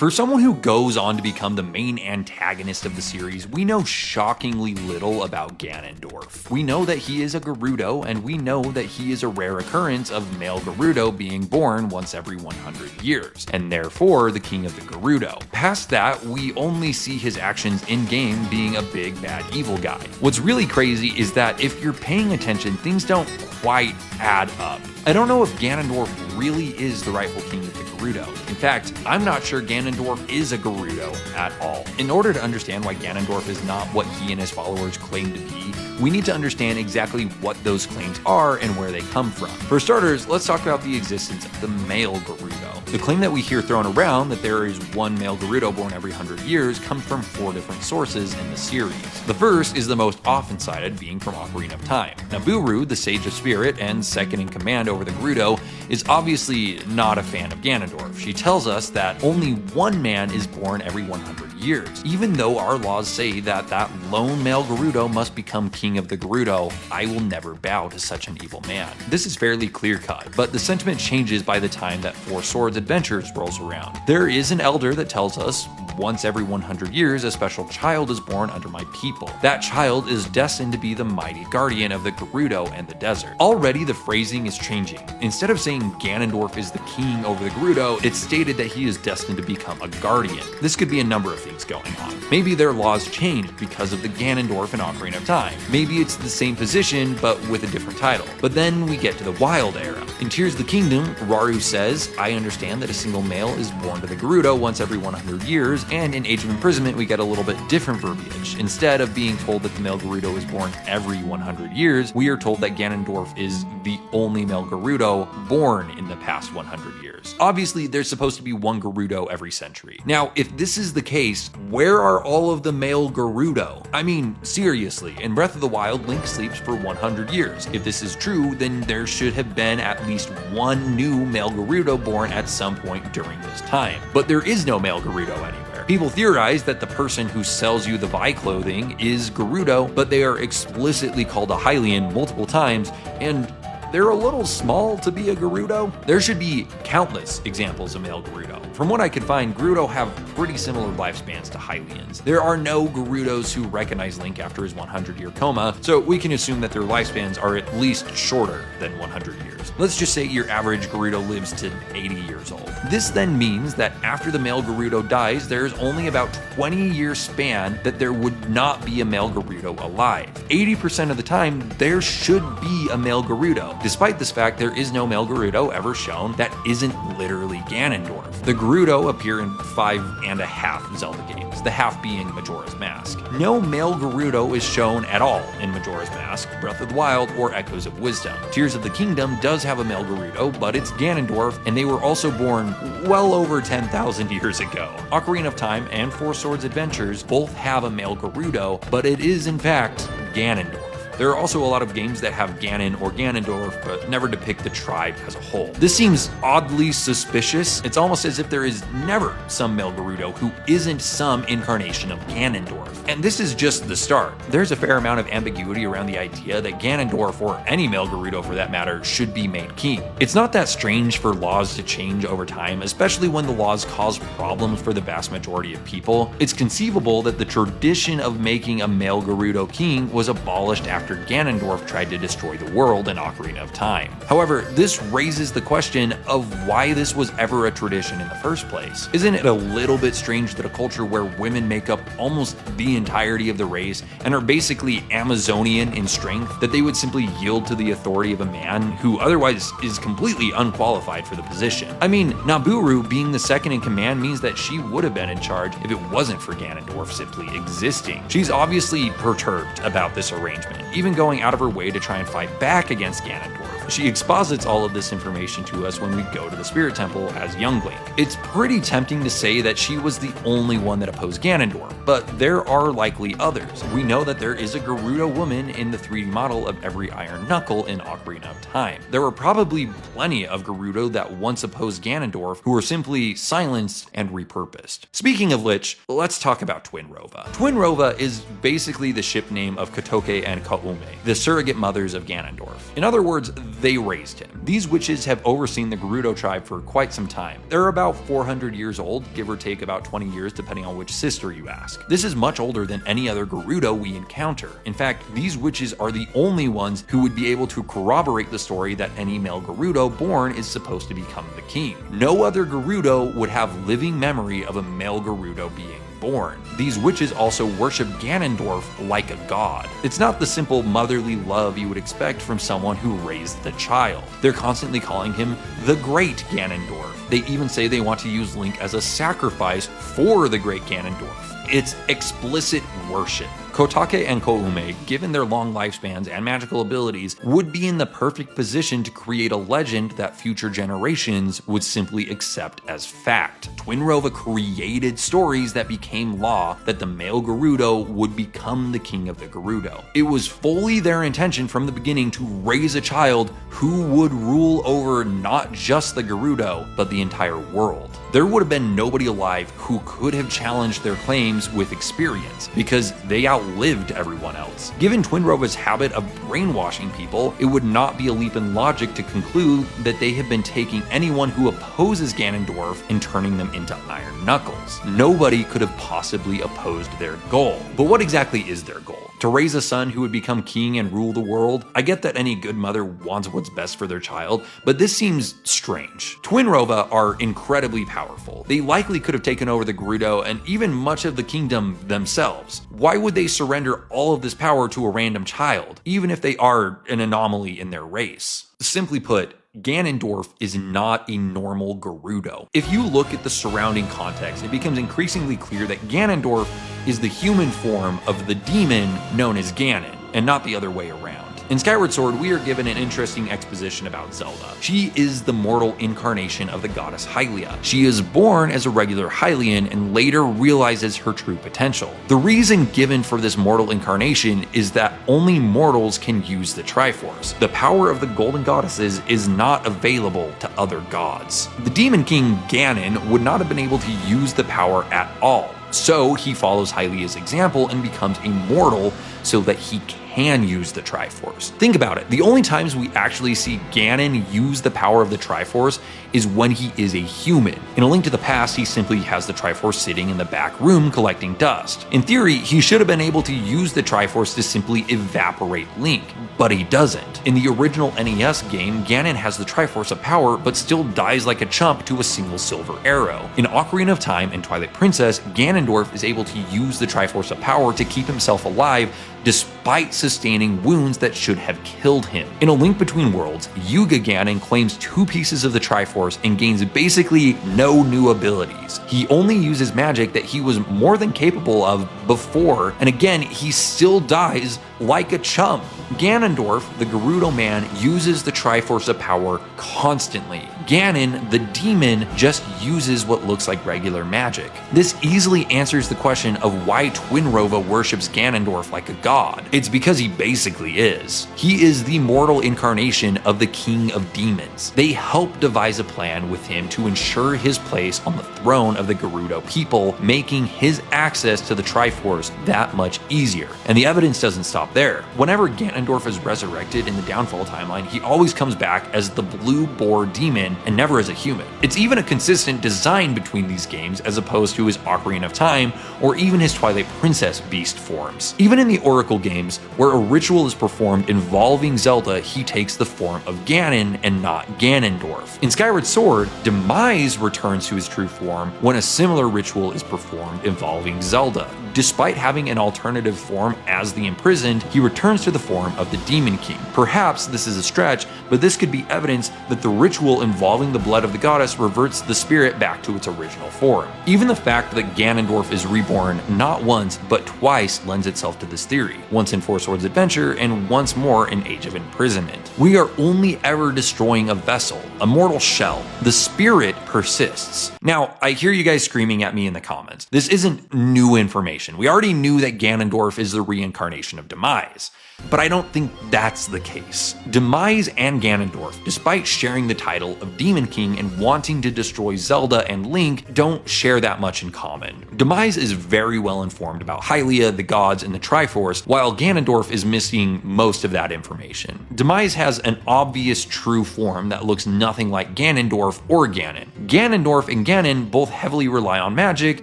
For someone who goes on to become the main antagonist of the series, we know shockingly little about Ganondorf. We know that he is a Gerudo, and we know that he is a rare occurrence of male Gerudo being born once every 100 years, and therefore the king of the Gerudo. Past that, we only see his actions in-game being a big bad evil guy. What's really crazy is that if you're paying attention, things don't quite add up. I don't know if Ganondorf really is the rightful king of the Gerudo. In fact, I'm not sure Ganondorf is a Gerudo at all. In order to understand why Ganondorf is not what he and his followers claim to be, we need to understand exactly what those claims are and where they come from. For starters, let's talk about the existence of the male Gerudo. The claim that we hear thrown around that there is one male Gerudo born every 100 years comes from 4 different sources in the series. The first is the most often cited, being from Ocarina of Time. Nabooru, the Sage of Spirit and second in command over the Gerudo, is obviously not a fan of Ganondorf. She tells us that only one man is born every 100 years. Even though our laws say that that lone male Gerudo must become king of the Gerudo, I will never bow to such an evil man. This is fairly clear-cut, but the sentiment changes by the time that Four Swords Adventures rolls around. There is an elder that tells us once every 100 years a special child is born under my people. That child is destined to be the mighty guardian of the Gerudo and the desert. Already the phrasing is changing. Instead of saying Ganondorf is the king over the Gerudo, it's stated that he is destined to become a guardian. This could be a number of things going on. Maybe their laws changed because of the Ganondorf and Ocarina of Time. Maybe it's the same position but with a different title. But then we get to the Wild Era. In Tears of the Kingdom, Rauru says, I understand that a single male is born to the Gerudo once every 100 years, and in Age of Imprisonment we get a little bit different verbiage. Instead of being told that the male Gerudo is born every 100 years, we are told that Ganondorf is the only male Gerudo born in the past 100 years. Obviously, there's supposed to be one Gerudo every century. Now, if this is the case, where are all of the male Gerudo? I mean, seriously, in Breath of the Wild, Link sleeps for 100 years. If this is true, then there should have been at least one new male Gerudo born at some point during this time. But there is no male Gerudo anywhere. People theorize that the person who sells you the Vi clothing is Gerudo, but they are explicitly called a Hylian multiple times, and they're a little small to be a Gerudo. There should be countless examples of male Gerudo. From what I could find, Gerudo have pretty similar lifespans to Hylians. There are no Gerudos who recognize Link after his 100-year coma, so we can assume that their lifespans are at least shorter than 100 years. Let's just say your average Gerudo lives to 80 years old. This then means that after the male Gerudo dies, there's only about 20-year span that there would not be a male Gerudo alive. 80% of the time, there should be a male Gerudo. Despite this fact, there is no male Gerudo ever shown that isn't literally Ganondorf. The Gerudo appear in 5.5 Zelda games, the half being Majora's Mask. No male Gerudo is shown at all in Majora's Mask, Breath of the Wild, or Echoes of Wisdom. Tears of the Kingdom does have a male Gerudo, but it's Ganondorf, and they were also born well over 10,000 years ago. Ocarina of Time and Four Swords Adventures both have a male Gerudo, but it is in fact Ganondorf. There are also a lot of games that have Ganon or Ganondorf, but never depict the tribe as a whole. This seems oddly suspicious. It's almost as if there is never some male Gerudo who isn't some incarnation of Ganondorf. And this is just the start. There's a fair amount of ambiguity around the idea that Ganondorf, or any male Gerudo for that matter, should be made king. It's not that strange for laws to change over time, especially when the laws cause problems for the vast majority of people. It's conceivable that the tradition of making a male Gerudo king was abolished after Ganondorf tried to destroy the world in Ocarina of Time. However, this raises the question of why this was ever a tradition in the first place. Isn't it a little bit strange that a culture where women make up almost the entirety of the race and are basically Amazonian in strength, that they would simply yield to the authority of a man who otherwise is completely unqualified for the position? I mean, Nabooru being the second in command means that she would have been in charge if it wasn't for Ganondorf simply existing. She's obviously perturbed about this arrangement, even going out of her way to try and fight back against Ganondorf. She exposits all of this information to us when we go to the Spirit Temple as young Link. It's pretty tempting to say that she was the only one that opposed Ganondorf, but there are likely others. We know that there is a Gerudo woman in the 3D model of every Iron Knuckle in Ocarina of Time. There were probably plenty of Gerudo that once opposed Ganondorf who were simply silenced and repurposed. Speaking of which, let's talk about Twinrova. Twinrova is basically the ship name of Kotoke and Kaume, the surrogate mothers of Ganondorf. In other words, they raised him. These witches have overseen the Gerudo tribe for quite some time. They're about 400 years old, give or take about 20 years depending on which sister you ask. This is much older than any other Gerudo we encounter. In fact, these witches are the only ones who would be able to corroborate the story that any male Gerudo born is supposed to become the king. No other Gerudo would have living memory of a male Gerudo being born. These witches also worship Ganondorf like a god. It's not the simple motherly love you would expect from someone who raised the child. They're constantly calling him the Great Ganondorf. They even say they want to use Link as a sacrifice for the Great Ganondorf. It's explicit worship. Kotake and Koume, given their long lifespans and magical abilities, would be in the perfect position to create a legend that future generations would simply accept as fact. Twinrova created stories that became law that the male Gerudo would become the king of the Gerudo. It was fully their intention from the beginning to raise a child who would rule over not just the Gerudo, but the entire world. There would have been nobody alive who could have challenged their claims with experience, because they outlived everyone else. Given Twinrova's habit of brainwashing people, it would not be a leap in logic to conclude that they have been taking anyone who opposes Ganondorf and turning them into Iron Knuckles. Nobody could have possibly opposed their goal. But what exactly is their goal? To raise a son who would become king and rule the world? I get that any good mother wants what's best for their child, but this seems strange. Twinrova are incredibly powerful. They likely could have taken over the Gerudo and even much of the kingdom themselves. Why would they surrender all of this power to a random child, even if they are an anomaly in their race? Simply put, Ganondorf is not a normal Gerudo. If you look at the surrounding context, it becomes increasingly clear that Ganondorf is the human form of the demon known as Ganon, and not the other way around. In Skyward Sword, we are given an interesting exposition about Zelda. She is the mortal incarnation of the goddess Hylia. She is born as a regular Hylian and later realizes her true potential. The reason given for this mortal incarnation is that only mortals can use the Triforce. The power of the golden goddesses is not available to other gods. The Demon King Ganon would not have been able to use the power at all. So he follows Hylia's example and becomes immortal so that he can use the Triforce. Think about it, the only times we actually see Ganon use the power of the Triforce is when he is a human. In A Link to the Past, he simply has the Triforce sitting in the back room collecting dust. In theory, he should have been able to use the Triforce to simply evaporate Link, but he doesn't. In the original NES game, Ganon has the Triforce of power, but still dies like a chump to a single silver arrow. In Ocarina of Time and Twilight Princess, Ganondorf is able to use the Triforce of power to keep himself alive despite sustaining wounds that should have killed him. In A Link Between Worlds, Yuga Ganon claims 2 pieces of the Triforce and gains basically no new abilities. He only uses magic that he was more than capable of before, and again, he still dies like a chump. Ganondorf, the Gerudo man, uses the Triforce of power constantly. Ganon, the demon, just uses what looks like regular magic. This easily answers the question of why Twinrova worships Ganondorf like a god. It's because he basically is. He is the mortal incarnation of the King of Demons. They help devise a plan with him to ensure his place on the throne of the Gerudo people, making his access to the Triforce that much easier. And the evidence doesn't stop there. Whenever Ganondorf is resurrected in the Downfall timeline, he always comes back as the blue boar demon and never as a human. It's even a consistent design between these games as opposed to his Ocarina of Time or even his Twilight Princess beast forms. Even in the Oracle games, where a ritual is performed involving Zelda, he takes the form of Ganon and not Ganondorf. In Skyward Sword, Demise returns to his true form when a similar ritual is performed involving Zelda. Despite having an alternative form as the imprisoned, he returns to the form of the Demon King. Perhaps this is a stretch, but this could be evidence that the ritual involving the blood of the goddess reverts the spirit back to its original form. Even the fact that Ganondorf is reborn not once, but twice lends itself to this theory, once in Four Swords Adventure and once more in Age of Imprisonment. We are only ever destroying a vessel, a mortal shell. The spirit persists. Now, I hear you guys screaming at me in the comments. This isn't new information. We already knew that Ganondorf is the reincarnation of Demise. But I don't think that's the case. Demise and Ganondorf, despite sharing the title of Demon King and wanting to destroy Zelda and Link, don't share that much in common. Demise is very well informed about Hylia, the gods, and the Triforce, while Ganondorf is missing most of that information. Demise has an obvious true form that looks nothing like Ganondorf or Ganon. Ganondorf and Ganon both heavily rely on magic.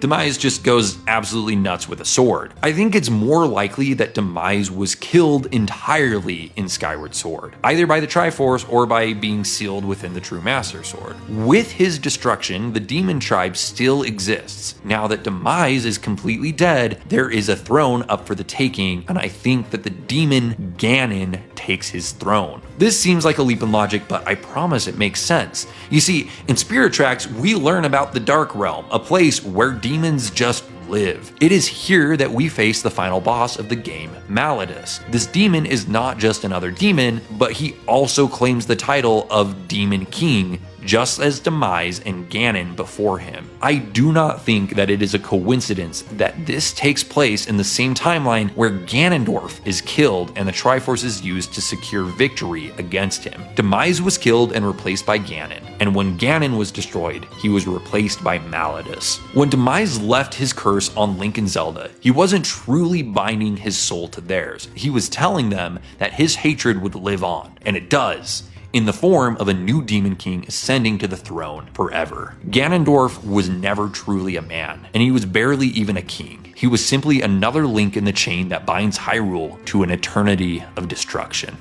Demise just goes absolutely nuts with a sword. I think it's more likely that Demise was killed entirely in Skyward Sword, either by the Triforce or by being sealed within the True Master Sword. With his destruction, the demon tribe still exists. Now that Demise is completely dead, there is a throne up for the taking, and I think that the demon Ganon takes his throne. This seems like a leap in logic, but I promise it makes sense. You see, in Spirit Tracks, we learn about the Dark Realm, a place where demons just live. It is here that we face the final boss of the game, Malladus. This demon is not just another demon, but he also claims the title of Demon King, just as Demise and Ganon before him. I do not think that it is a coincidence that this takes place in the same timeline where Ganondorf is killed and the Triforce is used to secure victory against him. Demise was killed and replaced by Ganon, and when Ganon was destroyed, he was replaced by Malladus. When Demise left his curse on Link and Zelda, he wasn't truly binding his soul to theirs. He was telling them that his hatred would live on, and it does, in the form of a new Demon King ascending to the throne forever. Ganondorf was never truly a man, and he was barely even a king. He was simply another link in the chain that binds Hyrule to an eternity of destruction.